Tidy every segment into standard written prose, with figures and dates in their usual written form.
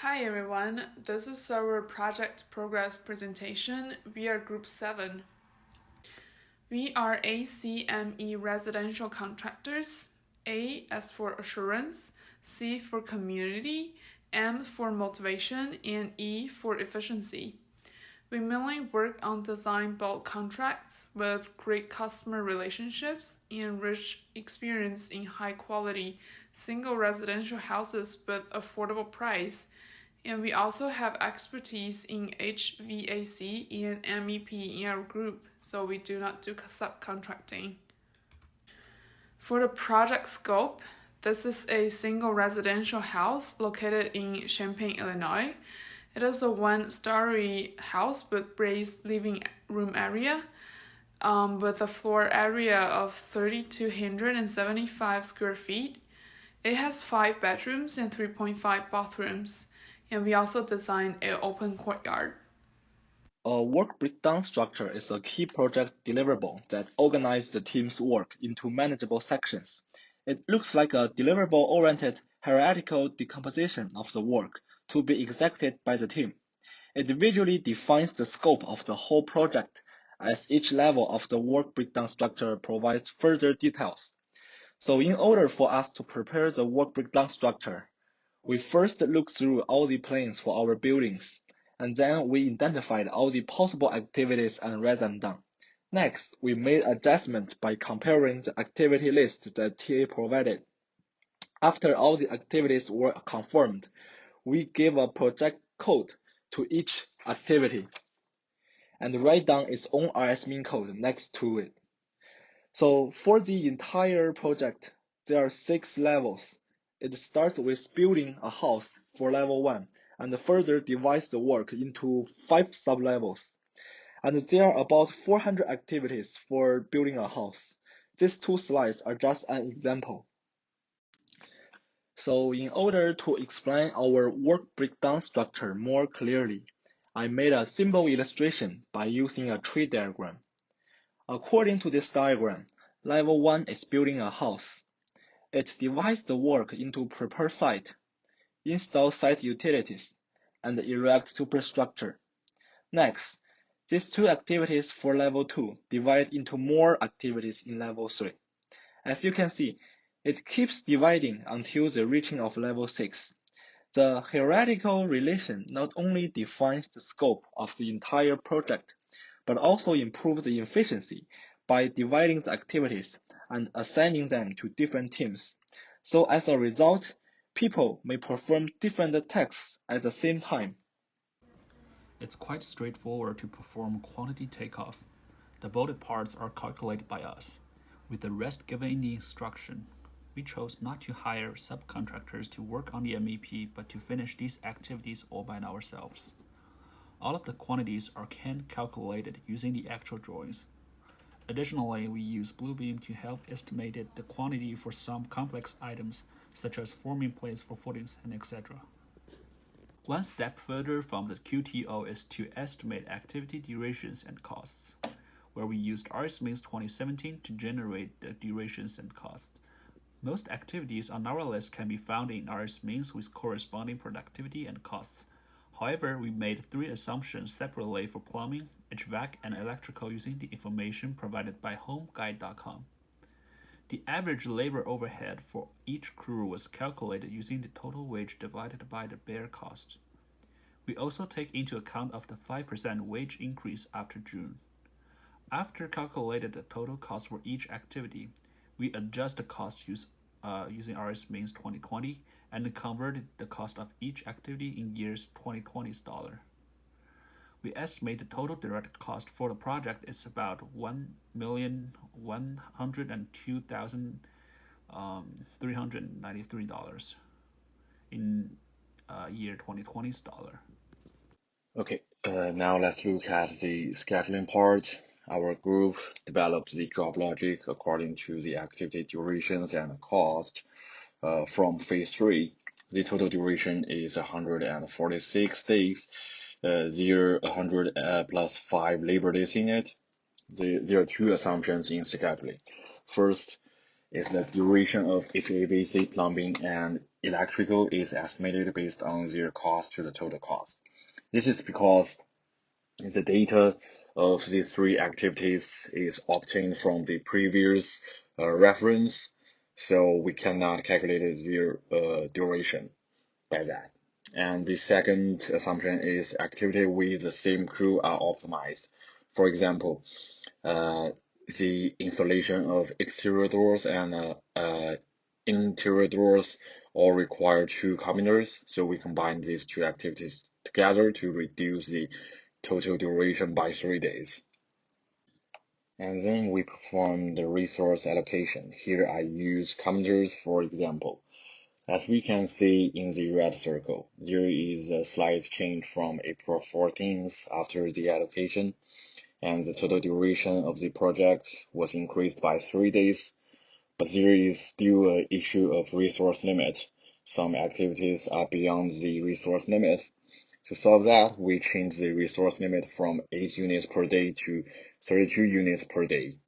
Hi everyone, this is our project progress presentation. We are group 7. We are ACME residential contractors. A as for assurance, C for community, M for motivation, and E for efficiency. We mainly work on design build contracts with great customer relationships and rich experience in high quality single residential houses with affordable price. And we also have expertise in HVAC and MEP in our group, so we do not do subcontracting. For the project scope, this is a single residential house located in Champaign, Illinois. It is a one-story house with raised living room area with a floor area of 3,275 square feet. It has 5 bedrooms and 3.5 bathrooms. And we also designed an open courtyard. A work breakdown structure is a key project deliverable that organizes the team's work into manageable sections. It looks like a deliverable-oriented hierarchical decomposition of the work to be executed by the team. It visually defines the scope of the whole project, as each level of the work breakdown structure provides further details. So in order for us to prepare the work breakdown structure, we first looked through all the plans for our buildings, and then we identified all the possible activities and wrote them down. Next, we made adjustments by comparing the activity list that TA provided. After all the activities were confirmed, we gave a project code to each activity and write down its own RSMean code next to it. So for the entire project, there are 6 levels. It starts with building a house for level 1 and further divides the work into 5 sub-levels. And there are about 400 activities for building a house. These 2 slides are just an example. So in order to explain our work breakdown structure more clearly, I made a simple illustration by using a tree diagram. According to this diagram, level 1 is building a house. It divides the work into prepare site, install site utilities, and erect superstructure. Next, these 2 activities for level 2 divide into more activities in level 3. As you can see, it keeps dividing until the reaching of level 6. The hierarchical relation not only defines the scope of the entire project, but also improves the efficiency by dividing the activities and assigning them to different teams. So as a result, people may perform different tasks at the same time. It's quite straightforward to perform quantity takeoff. The bolted parts are calculated by us, with the rest given in the instruction. We chose not to hire subcontractors to work on the MEP, but to finish these activities all by ourselves. All of the quantities are hand-calculated using the actual drawings. Additionally, we use Bluebeam to help estimate the quantity for some complex items, such as forming plates for footings and etc. One step further from the QTO is to estimate activity durations and costs, where we used RSMeans 2017 to generate the durations and costs. Most activities on our list can be found in RSMeans with corresponding productivity and costs. However, we made 3 assumptions separately for plumbing, HVAC, and electrical using the information provided by homeguide.com. The average labor overhead for each crew was calculated using the total wage divided by the bare cost. We also take into account of the 5% wage increase after June. After calculated the total cost for each activity, we adjust the cost using RSMeans 2020 and converted the cost of each activity in years 2020's dollar. We estimate the total direct cost for the project is about $1,102,393 in year 2020's dollar. Okay, now let's look at the scheduling part. Our group developed the job logic according to the activity durations and cost. From phase 3, the total duration is 146 days. There are 100 plus 5 labor days in it. There are 2 assumptions in scheduling. First is the duration of HVAC, plumbing, and electrical is estimated based on their cost to the total cost. This is because the data of these three activities is obtained from the previous reference, so we cannot calculate their duration by that. And the second assumption is activity with the same crew are optimized. For example, the installation of exterior doors and interior doors all require two carpenters, so we combine these two activities together to reduce the total duration by 3 days. And then we perform the resource allocation. Here I use carpenters for example. As we can see in the red circle, there is a slight change from April 14th after the allocation, and the total duration of the project was increased by 3 days, but there is still an issue of resource limit. Some activities are beyond the resource limit. To solve that, we change the resource limit from 8 units per day to 32 units per day.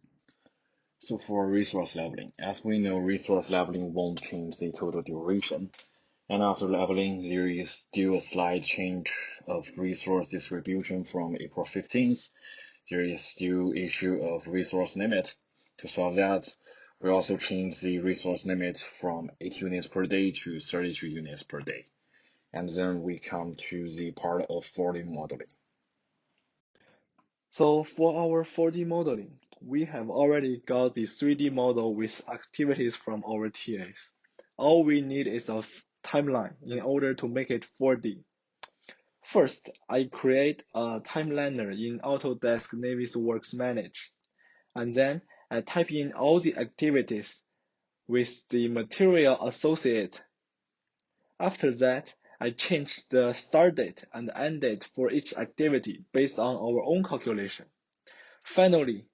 So for resource leveling, as we know, resource leveling won't change the total duration. And after leveling, there is still a slight change of resource distribution from April 15th. There is still issue of resource limit. To solve that, we also change the resource limit from 8 units per day to 32 units per day. And then we come to the part of 4D modeling. So for our 4D modeling, we have already got the 3D model with activities from our TAs. All we need is a timeline in order to make it 4D. First, I create a timeliner in Autodesk Navisworks Manage, and then I type in all the activities with the material associated. After that, I change the start date and end date for each activity based on our own calculation. Finally,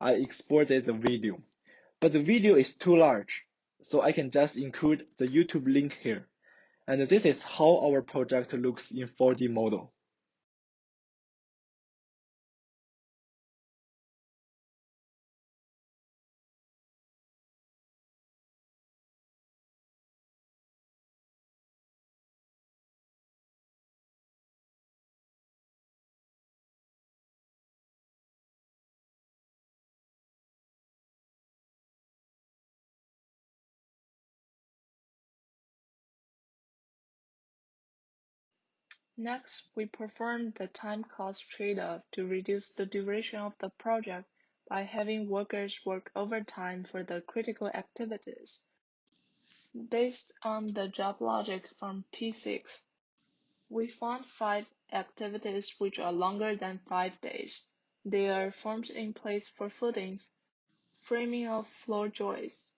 I exported the video, but the video is too large, so I can just include the YouTube link here. And this is how our project looks in 4D model. Next, we perform the time-cost trade-off to reduce the duration of the project by having workers work overtime for the critical activities. Based on the job logic from P6, we found 5 activities which are longer than 5 days. They are forms in place for footings, framing of floor joists,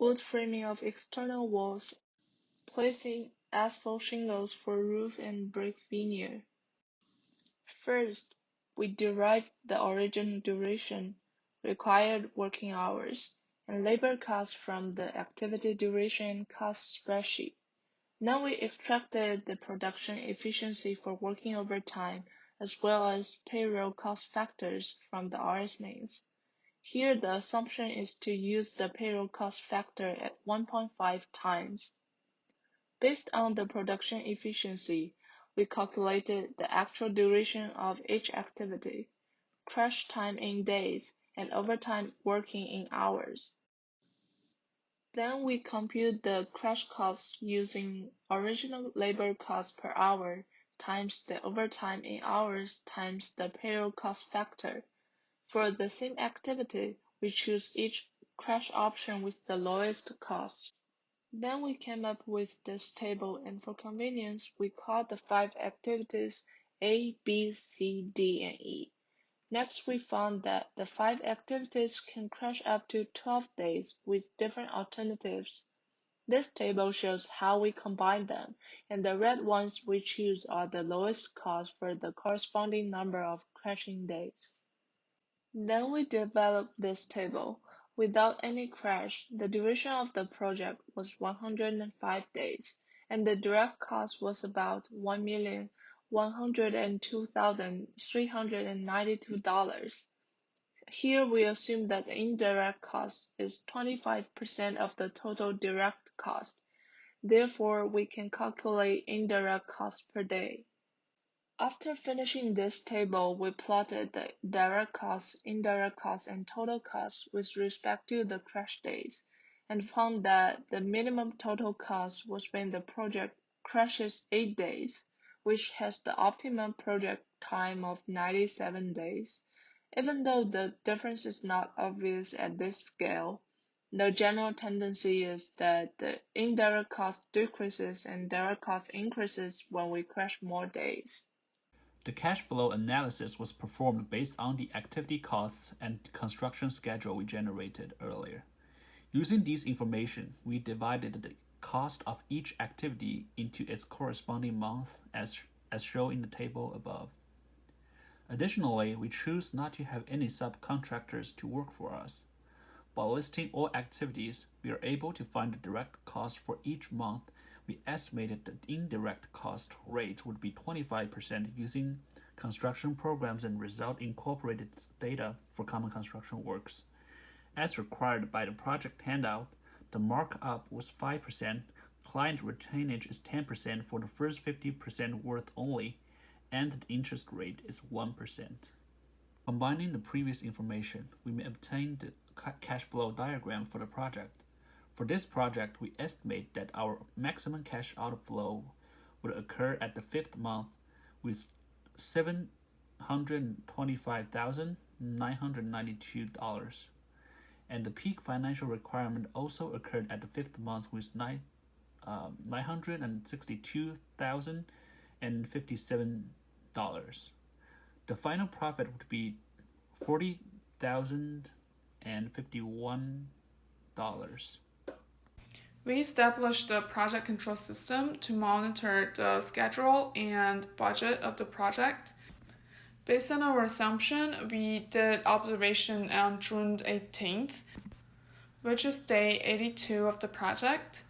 wood framing of external walls, placing asphalt shingles for roof and brick veneer. First, we derived the original duration, required working hours, and labor costs from the activity duration cost spreadsheet. Now we extracted the production efficiency for working overtime as well as payroll cost factors from the RS mains. Here the assumption is to use the payroll cost factor at 1.5 times. Based on the production efficiency, we calculated the actual duration of each activity, crash time in days, and overtime working in hours. Then we compute the crash cost using original labor cost per hour times the overtime in hours times the payroll cost factor. For the same activity, we choose each crash option with the lowest cost. Then we came up with this table, and for convenience, we call the 5 activities A, B, C, D, and E. Next, we found that the 5 activities can crash up to 12 days with different alternatives. This table shows how we combine them, and the red ones we choose are the lowest cost for the corresponding number of crashing days. Then we developed this table. Without any crash, the duration of the project was 105 days, and the direct cost was about $1,102,392. Here we assume that the indirect cost is 25% of the total direct cost. Therefore, we can calculate indirect cost per day. After finishing this table, we plotted the direct costs, indirect costs, and total costs with respect to the crash days, and found that the minimum total cost was when the project crashes 8 days, which has the optimum project time of 97 days. Even though the difference is not obvious at this scale, the general tendency is that the indirect cost decreases and direct cost increases when we crash more days. The cash flow analysis was performed based on the activity costs and construction schedule we generated earlier. Using these information, we divided the cost of each activity into its corresponding month as shown in the table above. Additionally, we choose not to have any subcontractors to work for us. By listing all activities, we are able to find the direct cost for each month. We estimated the indirect cost rate would be 25% using construction programs and result incorporated data for common construction works. As required by the project handout, the markup was 5%, client retainage is 10% for the first 50% worth only, and the interest rate is 1%. Combining the previous information, we may obtain the cash flow diagram for the project. For this project, we estimate that our maximum cash outflow would occur at the 5th month with $725,992, and the peak financial requirement also occurred at the 5th month with $962,057. The final profit would be $40,051. We established the project control system to monitor the schedule and budget of the project. Based on our assumption, we did observation on June 18th, which is day 82 of the project.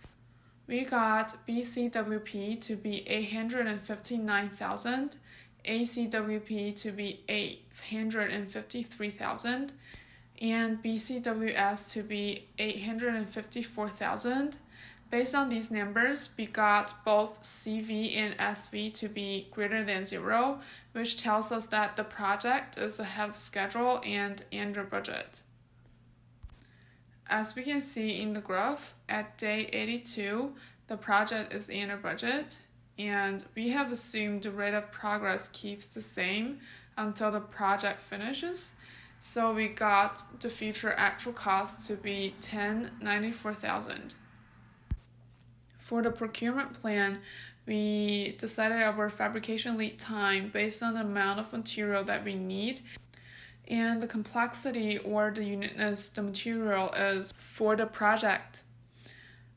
We got BCWP to be 859,000, ACWP to be 853,000, and BCWS to be 854,000. Based on these numbers, we got both CV and SV to be greater than 0, which tells us that the project is ahead of schedule and under budget. As we can see in the graph, at day 82, the project is under budget, and we have assumed the rate of progress keeps the same until the project finishes. So we got the future actual cost to be $1094,000. For the procurement plan, we decided our fabrication lead time based on the amount of material that we need and the complexity or the uniqueness the material is for the project.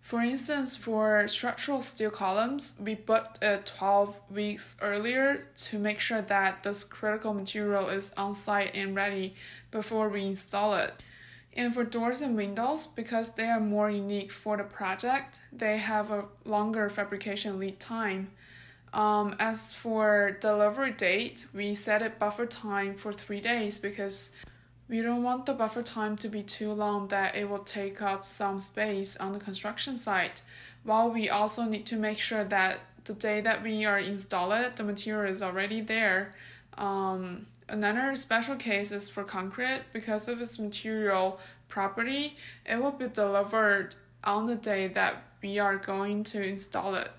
For instance, for structural steel columns, we booked it 12 weeks earlier to make sure that this critical material is on site and ready before we install it. And for doors and windows, because they are more unique for the project, they have a longer fabrication lead time. As for delivery date, we set a buffer time for 3 days because we don't want the buffer time to be too long that it will take up some space on the construction site, while we also need to make sure that the day that we are installing it, the material is already there. Another special case is for concrete. Because of its material property, it will be delivered on the day that we are going to install it.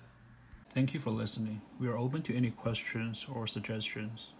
Thank you for listening. We are open to any questions or suggestions.